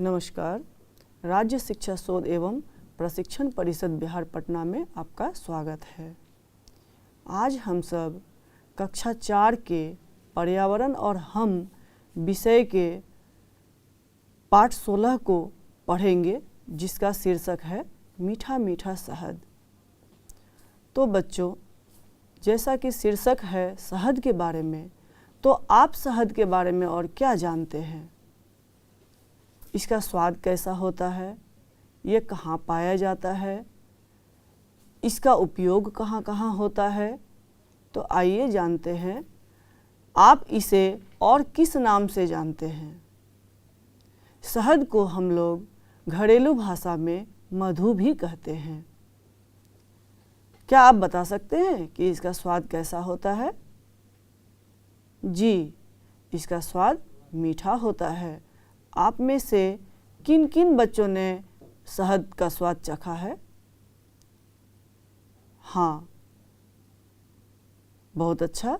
नमस्कार। राज्य शिक्षा शोध एवं प्रशिक्षण परिषद बिहार पटना में आपका स्वागत है। आज हम सब कक्षा 4 के पर्यावरण और हम विषय के पाठ 16 को पढ़ेंगे, जिसका शीर्षक है मीठा मीठा शहद। तो बच्चों, जैसा कि शीर्षक है शहद के बारे में, तो आप शहद के बारे में और क्या जानते हैं? इसका स्वाद कैसा होता है? ये कहाँ पाया जाता है? इसका उपयोग कहाँ कहाँ होता है? तो आइए जानते हैं। आप इसे और किस नाम से जानते हैं? शहद को हम लोग घरेलू भाषा में मधु भी कहते हैं। क्या आप बता सकते हैं कि इसका स्वाद कैसा होता है? जी, इसका स्वाद मीठा होता है। आप में से किन किन बच्चों ने शहद का स्वाद चखा है? हाँ, बहुत अच्छा।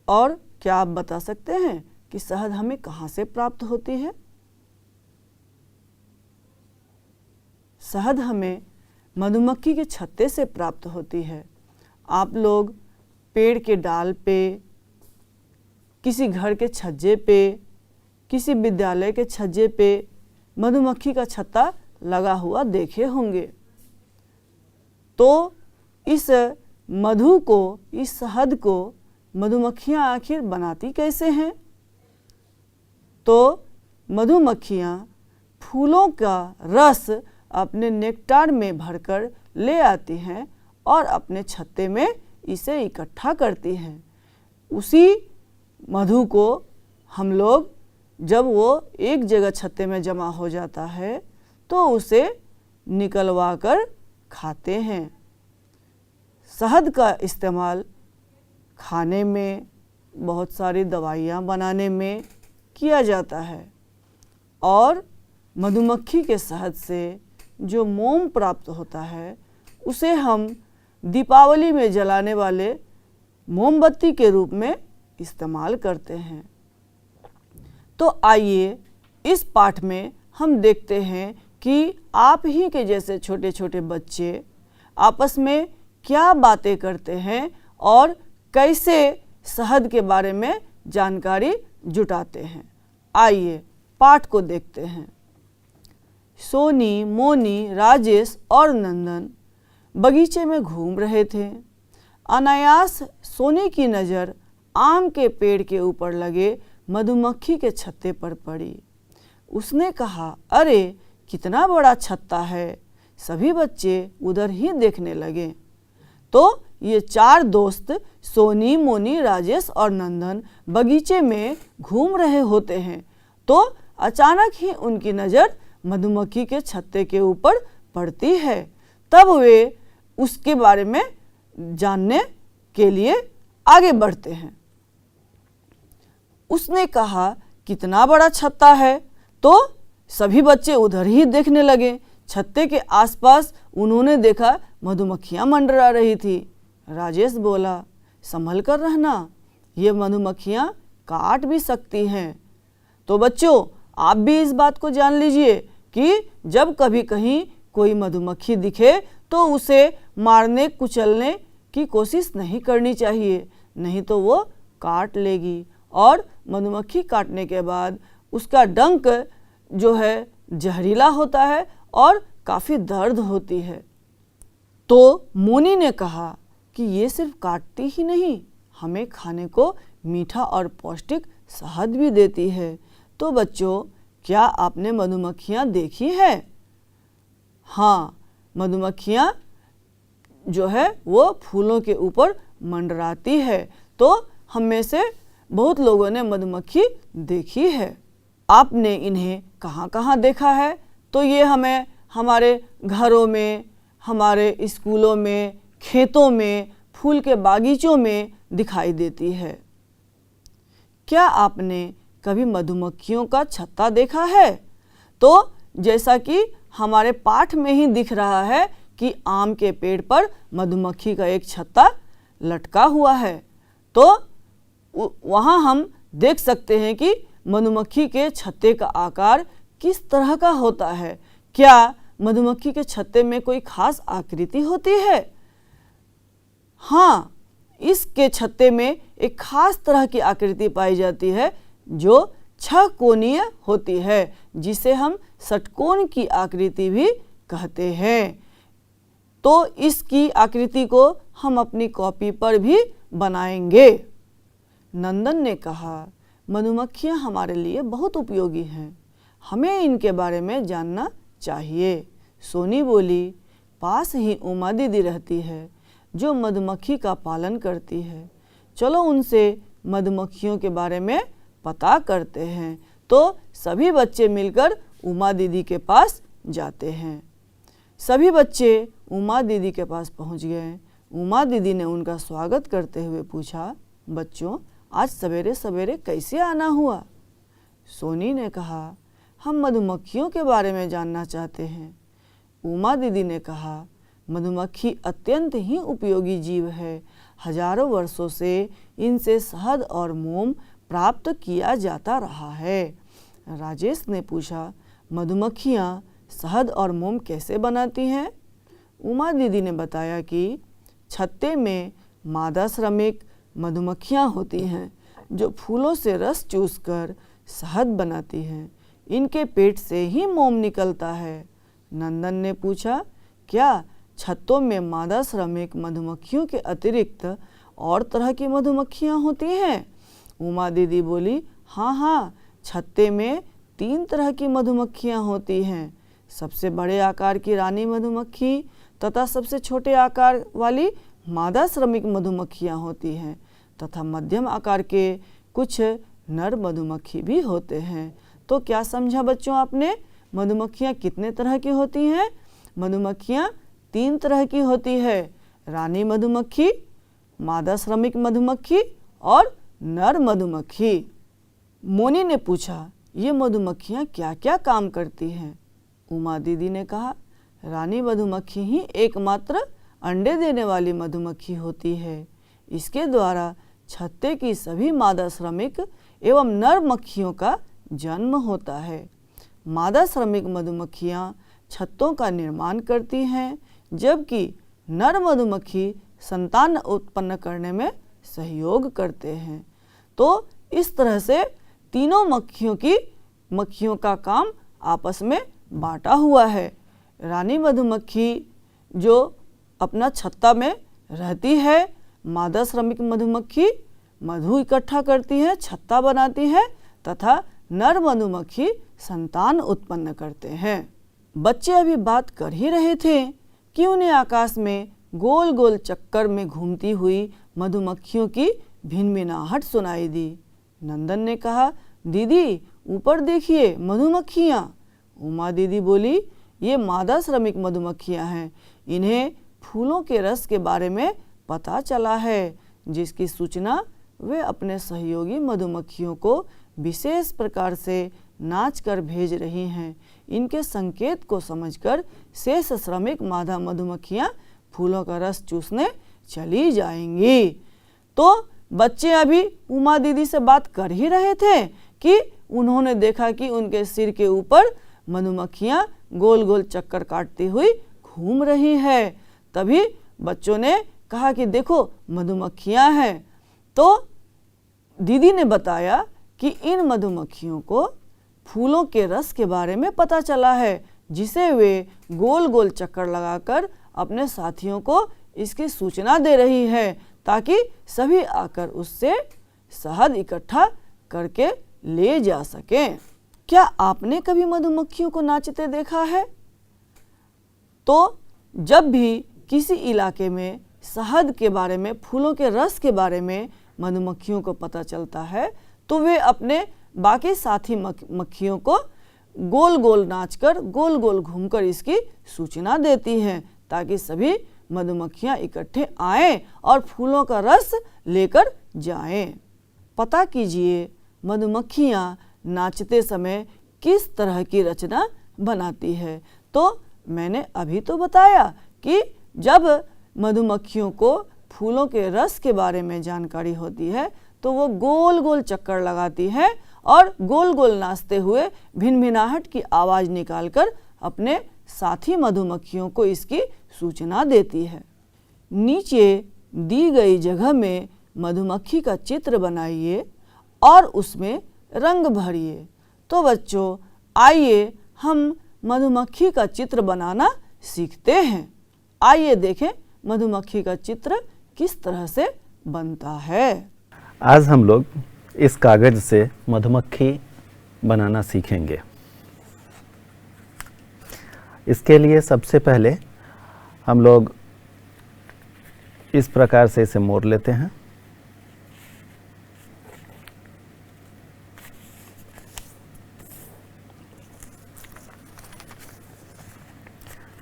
और क्या आप बता सकते हैं कि शहद हमें कहाँ से प्राप्त होती है? शहद हमें मधुमक्खी के छत्ते से प्राप्त होती है। आप लोग पेड़ के डाल पे, किसी घर के छज्जे पे, किसी विद्यालय के छज्जे पे मधुमक्खी का छत्ता लगा हुआ देखे होंगे। तो इस मधु को, इस शहद को मधुमक्खियाँ आखिर बनाती कैसे हैं? तो मधुमक्खियाँ फूलों का रस अपने नेक्टार में भरकर ले आती हैं और अपने छत्ते में इसे इकट्ठा करती हैं। उसी मधु को हम लोग, जब वो एक जगह छत्ते में जमा हो जाता है, तो उसे निकलवा कर खाते हैं। शहद का इस्तेमाल खाने में, बहुत सारी दवाइयाँ बनाने में किया जाता है। और मधुमक्खी के शहद से जो मोम प्राप्त होता है, उसे हम दीपावली में जलाने वाले मोमबत्ती के रूप में इस्तेमाल करते हैं। तो आइए इस पाठ में हम देखते हैं कि आप ही के जैसे छोटे छोटे बच्चे आपस में क्या बातें करते हैं और कैसे शहद के बारे में जानकारी जुटाते हैं। आइए पाठ को देखते हैं। सोनी, मोनी, राजेश और नंदन बगीचे में घूम रहे थे। अनायास सोनी की नज़र आम के पेड़ के ऊपर लगे मधुमक्खी के छत्ते पर पड़ी। उसने कहा, अरे कितना बड़ा छत्ता है। सभी बच्चे उधर ही देखने लगे। तो ये 4 दोस्त सोनी, मोनी, राजेश और नंदन बगीचे में घूम रहे होते हैं। तो अचानक ही उनकी नज़र मधुमक्खी के छत्ते के ऊपर पड़ती है। तब वे उसके बारे में जानने के लिए आगे बढ़ते हैं। उसने कहा, कितना बड़ा छत्ता है। तो सभी बच्चे उधर ही देखने लगे। छत्ते के आसपास उन्होंने देखा मधुमक्खियाँ मंडरा रही थी। राजेश बोला, संभल कर रहना, ये मधुमक्खियाँ काट भी सकती हैं। तो बच्चों, आप भी इस बात को जान लीजिए कि जब कभी कहीं कोई मधुमक्खी दिखे तो उसे मारने कुचलने की कोशिश नहीं करनी चाहिए, नहीं तो वो काट लेगी। और मधुमक्खी काटने के बाद उसका डंक जो है जहरीला होता है और काफ़ी दर्द होती है। तो मोनी ने कहा कि ये सिर्फ काटती ही नहीं, हमें खाने को मीठा और पौष्टिक शहद भी देती है। तो बच्चों, क्या आपने मधुमक्खियाँ देखी है? हाँ, मधुमक्खियाँ जो है वो फूलों के ऊपर मंडराती है। तो हम में से बहुत लोगों ने मधुमक्खी देखी है। आपने इन्हें कहाँ कहाँ देखा है? तो ये हमें हमारे घरों में, हमारे स्कूलों में, खेतों में, फूल के बागीचों में दिखाई देती है। क्या आपने कभी मधुमक्खियों का छत्ता देखा है? तो जैसा कि हमारे पाठ में ही दिख रहा है कि आम के पेड़ पर मधुमक्खी का एक छत्ता लटका हुआ है। तो वहाँ हम देख सकते हैं कि मधुमक्खी के छत्ते का आकार किस तरह का होता है? क्या मधुमक्खी के छत्ते में कोई खास आकृति होती है? हाँ, इसके छत्ते में एक खास तरह की आकृति पाई जाती है जो 6 कोणीय होती है, जिसे हम षटकोण की आकृति भी कहते हैं। तो इसकी आकृति को हम अपनी कॉपी पर भी बनाएंगे। नंदन ने कहा, मधुमक्खियाँ हमारे लिए बहुत उपयोगी हैं, हमें इनके बारे में जानना चाहिए। सोनी बोली, पास ही उमा दीदी रहती है जो मधुमक्खी का पालन करती है। चलो उनसे मधुमक्खियों के बारे में पता करते हैं। तो सभी बच्चे मिलकर उमा दीदी के पास जाते हैं। सभी बच्चे उमा दीदी के पास पहुंच गए। उमा दीदी ने उनका स्वागत करते हुए पूछा, बच्चों, आज सवेरे सवेरे कैसे आना हुआ? सोनी ने कहा, हम मधुमक्खियों के बारे में जानना चाहते हैं। उमा दीदी ने कहा, मधुमक्खी अत्यंत ही उपयोगी जीव है। हजारों वर्षों से इनसे शहद और मोम प्राप्त किया जाता रहा है। राजेश ने पूछा, मधुमक्खियाँ शहद और मोम कैसे बनाती हैं? उमा दीदी ने बताया कि छत्ते में मादा श्रमिक मधुमक्खियाँ होती हैं जो फूलों से रस चूसकर शहद बनाती हैं। इनके पेट से ही मोम निकलता है। नंदन ने पूछा, क्या छत्तों में मादा श्रमिक मधुमक्खियों के अतिरिक्त और तरह की मधुमक्खियाँ होती हैं? उमा दीदी बोली, हाँ, छत्ते में 3 तरह की मधुमक्खियाँ होती हैं। सबसे बड़े आकार की रानी मधुमक्खी तथा सबसे छोटे आकार वाली मादा श्रमिक मधुमक्खियाँ होती हैं तथा मध्यम आकार के कुछ नर मधुमक्खी भी होते हैं। तो क्या समझा बच्चों आपने? मधुमक्खियाँ कितने तरह की होती हैं? मधुमक्खियाँ 3 तरह की होती है, रानी मधुमक्खी, मादा श्रमिक मधुमक्खी और नर मधुमक्खी। मोनी ने पूछा, ये मधुमक्खियाँ क्या क्या काम करती हैं? उमा दीदी ने कहा, रानी मधुमक्खी ही एकमात्र अंडे देने वाली मधुमक्खी होती है। इसके द्वारा छत्ते की सभी मादा श्रमिक एवं नर मक्खियों का जन्म होता है। मादा श्रमिक मधुमक्खियाँ छत्तों का निर्माण करती हैं, जबकि नर मधुमक्खी संतान उत्पन्न करने में सहयोग करते हैं। तो इस तरह से तीनों मक्खियों का काम आपस में बांटा हुआ है। रानी मधुमक्खी जो अपना छत्ता में रहती है, मादा श्रमिक मधुमक्खी मधु इकट्ठा करती है, छत्ता बनाती है तथा नर मधुमक्खी संतान उत्पन्न करते हैं। बच्चे अभी बात कर ही रहे थे कि उन्हें आकाश में गोल गोल चक्कर में घूमती हुई मधुमक्खियों की भिनभिनाहट सुनाई दी। नंदन ने कहा, दीदी ऊपर देखिए मधुमक्खियाँ। उमा दीदी बोली, ये मादा श्रमिक मधुमक्खियाँ हैं। इन्हें फूलों के रस के बारे में पता चला है, जिसकी सूचना वे अपने सहयोगी मधुमक्खियों को विशेष प्रकार से नाच कर भेज रही हैं। इनके संकेत को समझकर शेष श्रमिक मादा मधुमक्खियाँ फूलों का रस चूसने चली जाएंगी। तो बच्चे अभी उमा दीदी से बात कर ही रहे थे कि उन्होंने देखा कि उनके सिर के ऊपर मधुमक्खियाँ गोल गोल चक्कर काटती हुई घूम रही है। तभी बच्चों ने कहा कि देखो मधुमक्खियाँ हैं। तो दीदी ने बताया कि इन मधुमक्खियों को फूलों के रस के बारे में पता चला है, जिसे वे गोल गोल चक्कर लगाकर अपने साथियों को इसकी सूचना दे रही है, ताकि सभी आकर उससे शहद इकट्ठा करके ले जा सकें। क्या आपने कभी मधुमक्खियों को नाचते देखा है? तो जब भी किसी इलाके में शहद के बारे में, फूलों के रस के बारे में मधुमक्खियों को पता चलता है, तो वे अपने बाकी साथी मक्खियों को गोल गोल नाचकर, गोल गोल घूमकर इसकी सूचना देती हैं, ताकि सभी मधुमक्खियाँ इकट्ठे आएं और फूलों का रस लेकर जाएं। पता कीजिए मधुमक्खियाँ नाचते समय किस तरह की रचना बनाती है। तो मैंने अभी तो बताया कि जब मधुमक्खियों को फूलों के रस के बारे में जानकारी होती है तो वो गोल गोल चक्कर लगाती है और गोल गोल नाचते हुए भिनभिनाहट की आवाज़ निकालकर अपने साथी मधुमक्खियों को इसकी सूचना देती है। नीचे दी गई जगह में मधुमक्खी का चित्र बनाइए और उसमें रंग भरिए। तो बच्चों, आइए हम मधुमक्खी का चित्र बनाना सीखते हैं। आइए देखें मधुमक्खी का चित्र किस तरह से बनता है। आज हम लोग इस कागज से मधुमक्खी बनाना सीखेंगे। इसके लिए सबसे पहले हम लोग इस प्रकार से इसे मोड़ लेते हैं।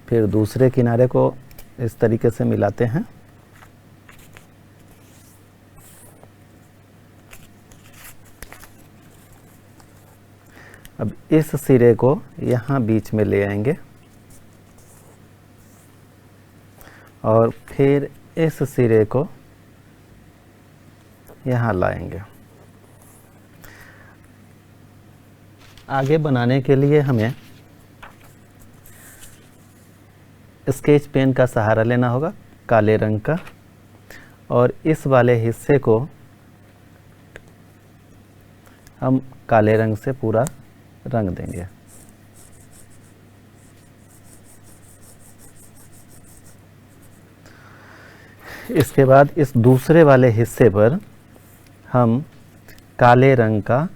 फिर दूसरे किनारे को इस तरीके से मिलाते हैं। अब इस सिरे को यहाँ बीच में ले आएंगे और फिर इस सिरे को यहाँ लाएंगे। आगे बनाने के लिए हमें स्केच पेन का सहारा लेना होगा, काले रंग का, और इस वाले हिस्से को हम काले रंग से पूरा रंग देंगे। इसके बाद इस दूसरे वाले हिस्से पर हम काले रंग का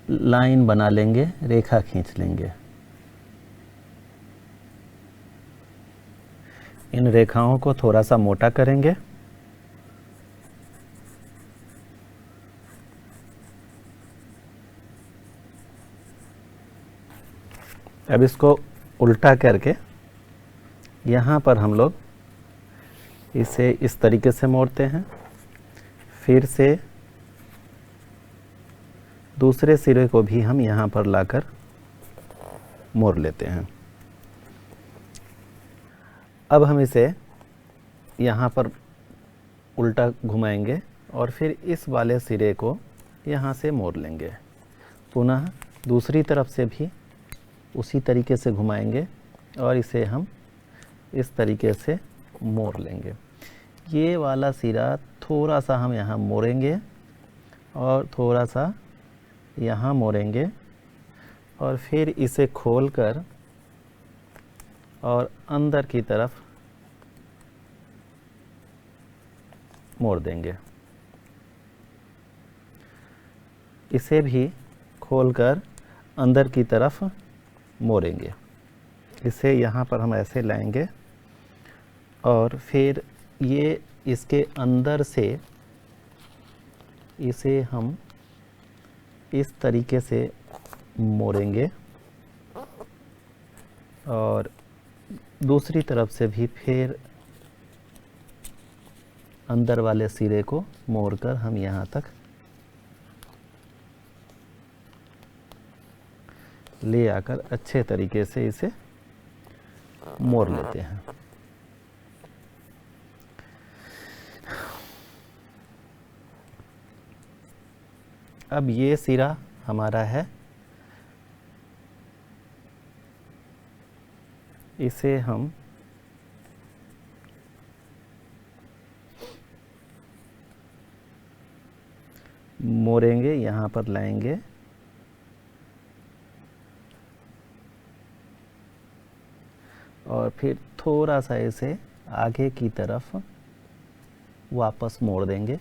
लाइन बना लेंगे, रेखा खींच लेंगे। इन रेखाओं को थोड़ा सा मोटा करेंगे। अब इसको उल्टा करके यहाँ पर हम लोग इसे इस तरीके से मोड़ते हैं। फिर से दूसरे सिरे को भी हम यहाँ पर लाकर मोड़ लेते हैं। अब हम इसे यहाँ पर उल्टा घुमाएंगे और फिर इस वाले सिरे को यहाँ से मोड़ लेंगे। पुनः दूसरी तरफ से भी उसी तरीके से घुमाएंगे और इसे हम इस तरीके से मोड़ लेंगे। ये वाला सिरा थोड़ा सा हम यहाँ मोड़ेंगे और थोड़ा सा यहाँ मोड़ेंगे और फिर इसे खोलकर और अंदर की तरफ मोड़ देंगे। इसे भी खोलकर अंदर की तरफ मोड़ेंगे। इसे यहाँ पर हम ऐसे लाएंगे और फिर ये इसके अंदर से इसे हम इस तरीके से मोड़ेंगे और दूसरी तरफ से भी फिर अंदर वाले सिरे को मोड़कर हम यहाँ तक ले आकर अच्छे तरीके से इसे मोड़ लेते हैं। अब ये सिरा हमारा है, इसे हम मोड़ेंगे, यहाँ पर लाएंगे और फिर थोड़ा सा इसे आगे की तरफ वापस मोड़ देंगे।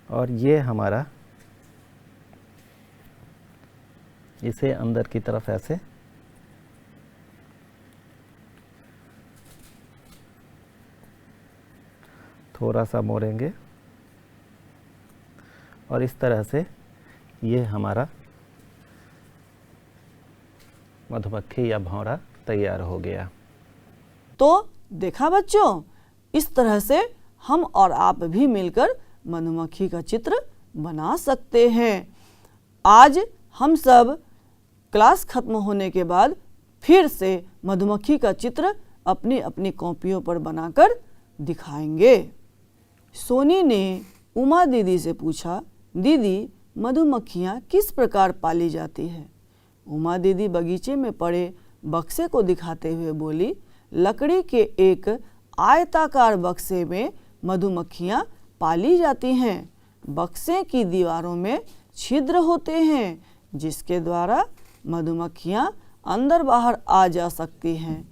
और ये हमारा इसे अंदर की तरफ ऐसे थोड़ा सा मोड़ेंगे और इस तरह से ये हमारा मधुमक्खी या भौरा तैयार हो गया। तो देखा बच्चों, इस तरह से हम और आप भी मिलकर मधुमक्खी का चित्र बना सकते हैं। आज हम सब क्लास खत्म होने के बाद फिर से मधुमक्खी का चित्र अपनी अपनी कॉपियों पर बनाकर दिखाएंगे। सोनी ने उमा दीदी से पूछा, दीदी मधुमक्खियाँ किस प्रकार पाली जाती है? उमा दीदी बगीचे में पड़े बक्से को दिखाते हुए बोली, लकड़ी के एक आयताकार बक्से में मधुमक्खियाँ पाली जाती हैं। बक्से की दीवारों में छिद्र होते हैं जिसके द्वारा मधुमक्खियाँ अंदर बाहर आ जा सकती हैं।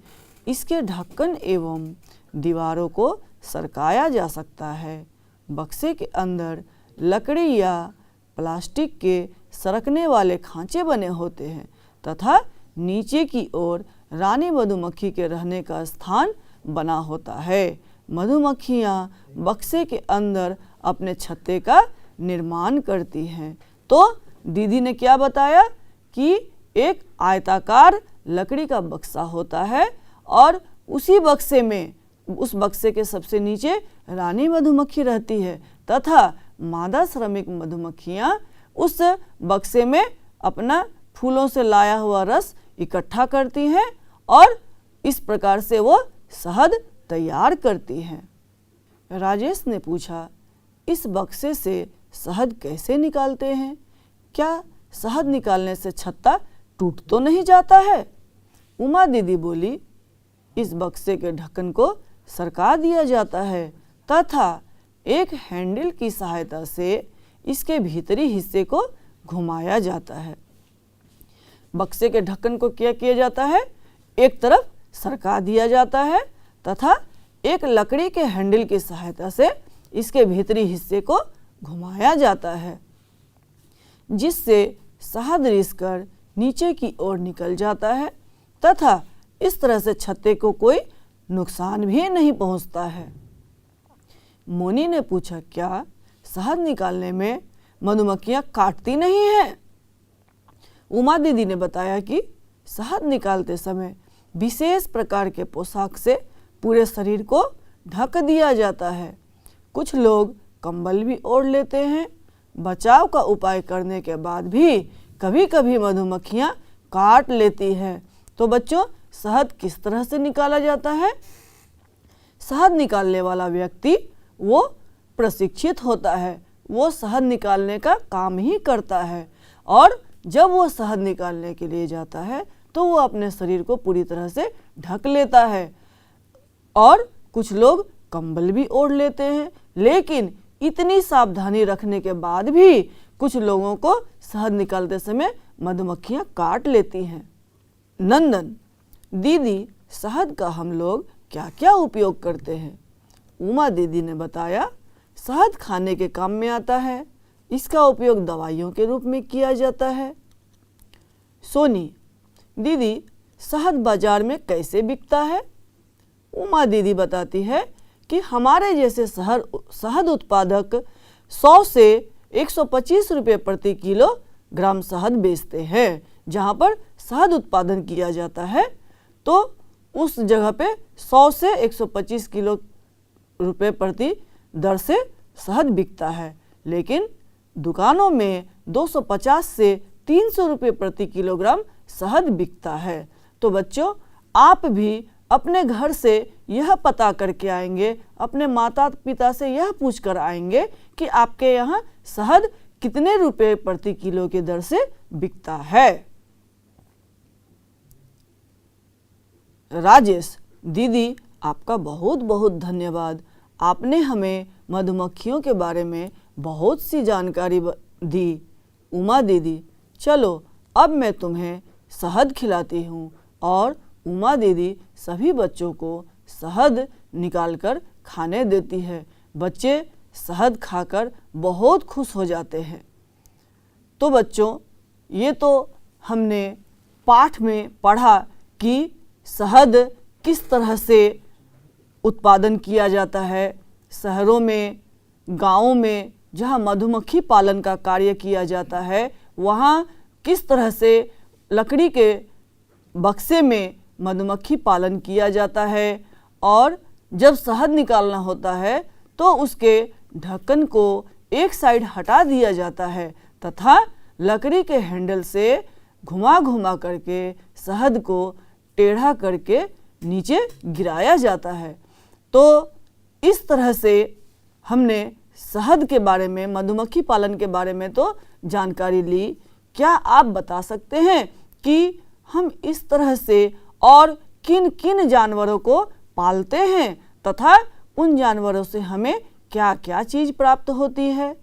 इसके ढक्कन एवं दीवारों को सरकाया जा सकता है। बक्से के अंदर लकड़ी या प्लास्टिक के सरकने वाले खांचे बने होते हैं तथा नीचे की ओर रानी मधुमक्खी के रहने का स्थान बना होता है। मधुमक्खियाँ बक्से के अंदर अपने छत्ते का निर्माण करती हैं। तो दीदी ने क्या बताया कि एक आयताकार लकड़ी का बक्सा होता है और उसी बक्से में, उस बक्से के सबसे नीचे रानी मधुमक्खी रहती है तथा मादा श्रमिक मधुमक्खियाँ उस बक्से में अपना फूलों से लाया हुआ रस इकट्ठा करती हैं और इस प्रकार से वो शहद तैयार करती हैं। राजेश ने पूछा, इस बक्से से शहद कैसे निकालते हैं? क्या शहद निकालने से छत्ता टूट तो नहीं जाता है? उमा दीदी बोली, इस बक्से के ढक्कन को सरका दिया जाता है तथा एक हैंडल की सहायता से इसके भीतरी हिस्से को घुमाया जाता है। बक्से के ढक्कन को क्या किया जाता है? एक तरफ सरका दिया जाता है तथा एक लकड़ी के हैंडल की सहायता से इसके भीतरी हिस्से को घुमाया जाता है जिससे शहद रिसकर नीचे की ओर निकल जाता है तथा इस तरह से छत्ते को कोई नुकसान भी नहीं पहुंचता है। मोनी ने पूछा, क्या शहद निकालने में मधुमक्खियाँ काटती नहीं हैं? उमा दीदी ने बताया कि शहद निकालते समय विशेष प्रकार के पोशाक से पूरे शरीर को ढक दिया जाता है। कुछ लोग कंबल भी ओढ़ लेते हैं। बचाव का उपाय करने के बाद भी कभी कभी मधुमक्खियाँ काट लेती हैं। तो बच्चों, शहद किस तरह से निकाला जाता है? शहद निकालने वाला व्यक्ति वो प्रशिक्षित होता है, वो शहद निकालने का काम ही करता है और जब वो शहद निकालने के लिए जाता है तो वो अपने शरीर को पूरी तरह से ढक लेता है और कुछ लोग कंबल भी ओढ़ लेते हैं। लेकिन इतनी सावधानी रखने के बाद भी कुछ लोगों को शहद निकालते समय मधुमक्खियाँ काट लेती हैं। नंदन, दीदी शहद का हम लोग क्या क्या उपयोग करते हैं? उमा दीदी ने बताया, शहद खाने के काम में आता है। इसका उपयोग दवाइयों के रूप में किया जाता है। सोनी, दीदी शहद बाजार में कैसे बिकता है? उमा दीदी बताती है कि हमारे जैसे शहद उत्पादक 100 से 125 रुपये प्रति किलोग्राम शहद बेचते हैं। जहाँ पर शहद उत्पादन किया जाता है तो उस जगह पे 100 से 125 किलो रुपये प्रति दर से शहद बिकता है, लेकिन दुकानों में 250 से 300 रुपये प्रति किलोग्राम शहद बिकता है। तो बच्चों, आप भी अपने घर से यह पता करके आएंगे, अपने माता पिता से यह पूछ कर आएंगे कि आपके यहाँ शहद कितने रुपए प्रति किलो की दर से बिकता है। राजेश, दीदी आपका बहुत बहुत धन्यवाद। आपने हमें मधुमक्खियों के बारे में बहुत सी जानकारी दी। उमा दीदी, चलो अब मैं तुम्हें शहद खिलाती हूँ और उमा दीदी सभी बच्चों को शहद निकालकर खाने देती है। बच्चे शहद खाकर बहुत खुश हो जाते हैं। तो बच्चों, ये तो हमने पाठ में पढ़ा कि शहद किस तरह से उत्पादन किया जाता है। शहरों में, गांवों में जहाँ मधुमक्खी पालन का कार्य किया जाता है, वहाँ किस तरह से लकड़ी के बक्से में मधुमक्खी पालन किया जाता है और जब शहद निकालना होता है तो उसके ढक्कन को एक साइड हटा दिया जाता है तथा लकड़ी के हैंडल से घुमा घुमा करके शहद को टेढ़ा करके नीचे गिराया जाता है। तो इस तरह से हमने शहद के बारे में, मधुमक्खी पालन के बारे में तो जानकारी ली। क्या आप बता सकते हैं कि हम इस तरह से और किन किन जानवरों को पालते हैं तथा उन जानवरों से हमें क्या क्या चीज़ प्राप्त होती है?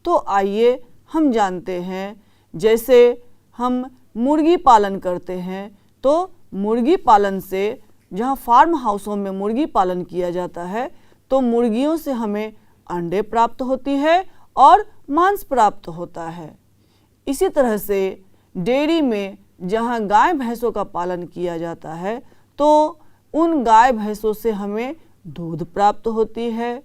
तो आइए हम जानते हैं। जैसे हम मुर्गी पालन करते हैं, तो मुर्गी पालन से, जहाँ फार्म हाउसों में मुर्गी पालन किया जाता है, तो मुर्गियों से हमें अंडे प्राप्त होती है और मांस प्राप्त होता है। इसी तरह से डेयरी में जहाँ गाय भैंसों का पालन किया जाता है, तो उन गाय भैंसों से हमें दूध प्राप्त होती है।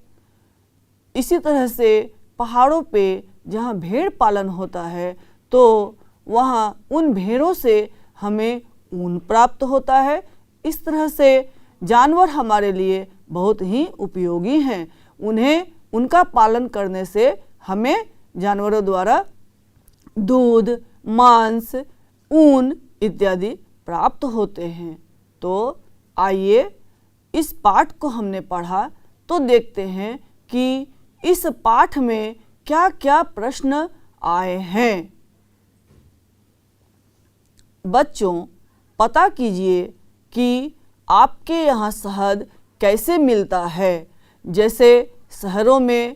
इसी तरह से पहाड़ों पे जहाँ भेड़ पालन होता है, तो वहाँ उन भेड़ों से हमें ऊन प्राप्त होता है। इस तरह से जानवर हमारे लिए बहुत ही उपयोगी हैं। उनका पालन करने से हमें जानवरों द्वारा दूध, मांस, ऊन इत्यादि प्राप्त होते हैं। तो आइए इस पाठ को हमने पढ़ा तो देखते हैं कि इस पाठ में क्या क्या प्रश्न आए हैं। बच्चों, पता कीजिए कि आपके यहाँ शहद कैसे मिलता है। जैसे शहरों में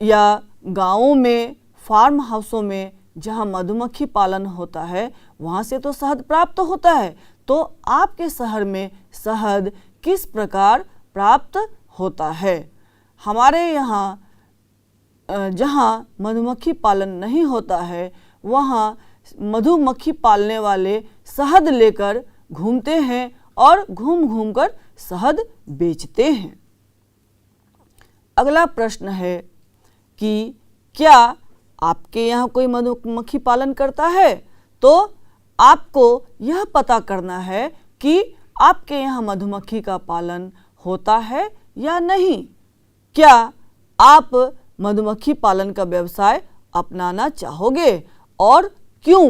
या गाँवों में, फार्म हाउसों में जहाँ मधुमक्खी पालन होता है, वहाँ से तो शहद प्राप्त होता है। तो आपके शहर में शहद किस प्रकार प्राप्त होता है? हमारे यहाँ जहाँ मधुमक्खी पालन नहीं होता है, वहाँ मधुमक्खी पालने वाले शहद लेकर घूमते हैं और घूम घूम कर शहद बेचते हैं। अगला प्रश्न है कि क्या आपके यहाँ कोई मधुमक्खी पालन करता है? तो आपको यह पता करना है कि आपके यहाँ मधुमक्खी का पालन होता है या नहीं। क्या आप मधुमक्खी पालन का व्यवसाय अपनाना चाहोगे और क्यों?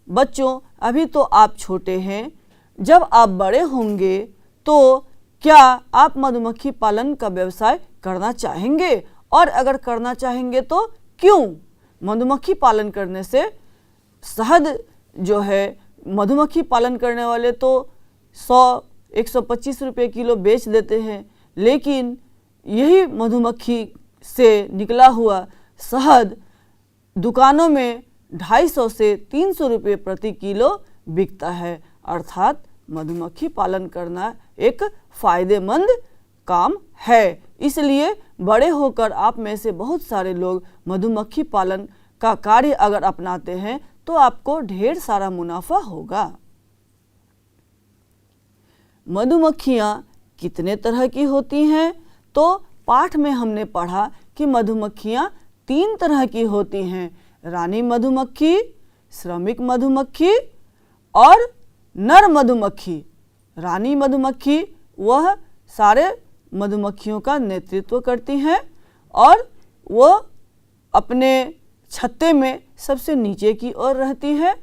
बच्चों, अभी तो आप छोटे हैं। जब आप बड़े होंगे तो क्या आप मधुमक्खी पालन का व्यवसाय करना चाहेंगे? और अगर करना चाहेंगे तो क्यों? मधुमक्खी पालन करने से शहद जो है, मधुमक्खी पालन करने वाले तो 100-125 रुपये किलो बेच देते हैं, लेकिन यही मधुमक्खी से निकला हुआ शहद दुकानों में 250 से 300 रुपये प्रति किलो बिकता है। अर्थात मधुमक्खी पालन करना एक फ़ायदेमंद काम है। इसलिए बड़े होकर आप में से बहुत सारे लोग मधुमक्खी पालन का कार्य अगर अपनाते हैं तो आपको ढेर सारा मुनाफा होगा। मधुमक्खियाँ कितने तरह की होती हैं? तो पाठ में हमने पढ़ा कि मधुमक्खियाँ 3 तरह की होती हैं। रानी मधुमक्खी, श्रमिक मधुमक्खी और नर मधुमक्खी। रानी मधुमक्खी वह सारे मधुमक्खियों का नेतृत्व करती हैं और वो अपने छत्ते में सबसे नीचे की ओर रहती है।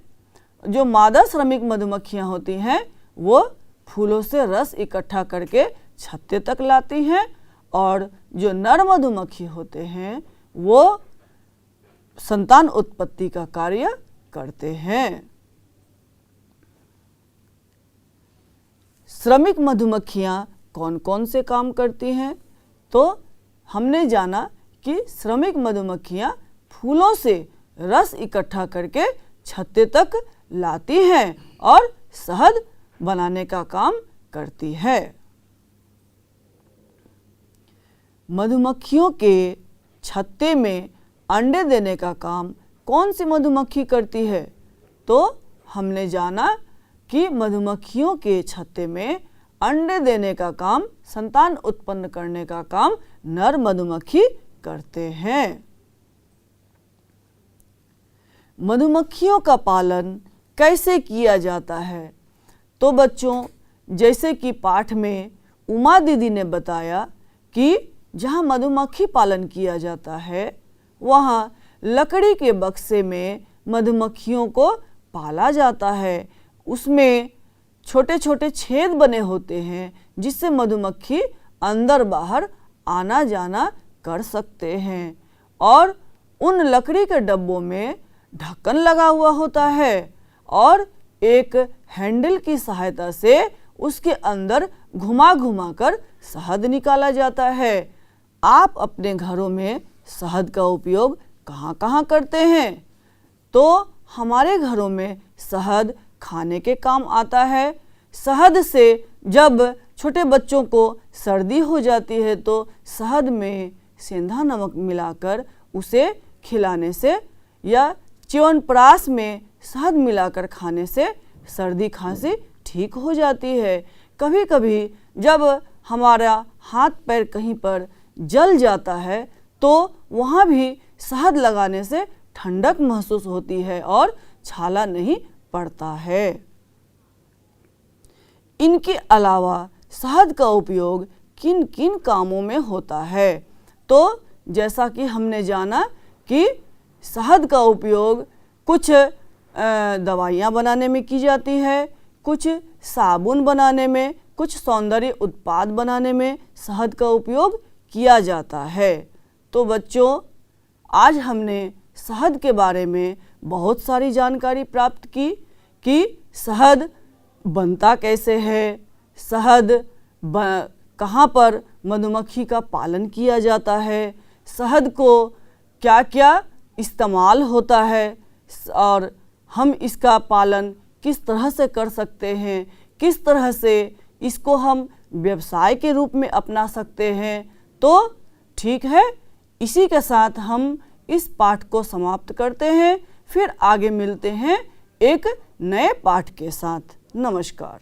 जो मादा श्रमिक मधुमक्खियाँ होती हैं वो फूलों से रस इकट्ठा करके छत्ते तक लाती हैं, और जो नर मधुमक्खी होते हैं वो संतान उत्पत्ति का कार्य करते हैं। श्रमिक मधुमक्खियाँ कौन कौन से काम करती हैं? तो हमने जाना कि श्रमिक मधुमक्खियाँ फूलों से रस इकट्ठा करके छत्ते तक लाती हैं और शहद बनाने का काम करती है। मधुमक्खियों के छत्ते में अंडे देने का काम कौन सी मधुमक्खी करती है? तो हमने जाना कि मधुमक्खियों के छत्ते में अंडे देने का काम, संतान उत्पन्न करने का काम नर मधुमक्खी करते हैं। मधुमक्खियों का पालन कैसे किया जाता है? तो बच्चों, जैसे कि पाठ में उमा दीदी ने बताया कि जहाँ मधुमक्खी पालन किया जाता है वहाँ लकड़ी के बक्से में मधुमक्खियों को पाला जाता है। उसमें छोटे छोटे छेद बने होते हैं जिससे मधुमक्खी अंदर बाहर आना जाना कर सकते हैं, और उन लकड़ी के डब्बों में ढक्कन लगा हुआ होता है और एक हैंडल की सहायता से उसके अंदर घुमा घुमा कर शहद निकाला जाता है। आप अपने घरों में शहद का उपयोग कहाँ कहाँ करते हैं? तो हमारे घरों में शहद खाने के काम आता है। शहद से जब छोटे बच्चों को सर्दी हो जाती है तो शहद में सेंधा नमक मिलाकर उसे खिलाने से या च्यवनप्राश में शहद मिलाकर खाने से सर्दी खांसी ठीक हो जाती है। कभी कभी जब हमारा हाथ पैर कहीं पर जल जाता है तो वहाँ भी शहद लगाने से ठंडक महसूस होती है और छाला नहीं पड़ता है। इनके अलावा शहद का उपयोग किन किन कामों में होता है? तो जैसा कि हमने जाना कि शहद का उपयोग कुछ दवाइयाँ बनाने में की जाती है, कुछ साबुन बनाने में, कुछ सौंदर्य उत्पाद बनाने में शहद का उपयोग किया जाता है। तो बच्चों, आज हमने शहद के बारे में बहुत सारी जानकारी प्राप्त की कि शहद बनता कैसे है, शहद कहाँ पर मधुमक्खी का पालन किया जाता है, शहद को क्या क्या इस्तेमाल होता है और हम इसका पालन किस तरह से कर सकते हैं, किस तरह से इसको हम व्यवसाय के रूप में अपना सकते हैं। तो ठीक है, इसी के साथ हम इस पाठ को समाप्त करते हैं। फिर आगे मिलते हैं एक नए पाठ के साथ। नमस्कार।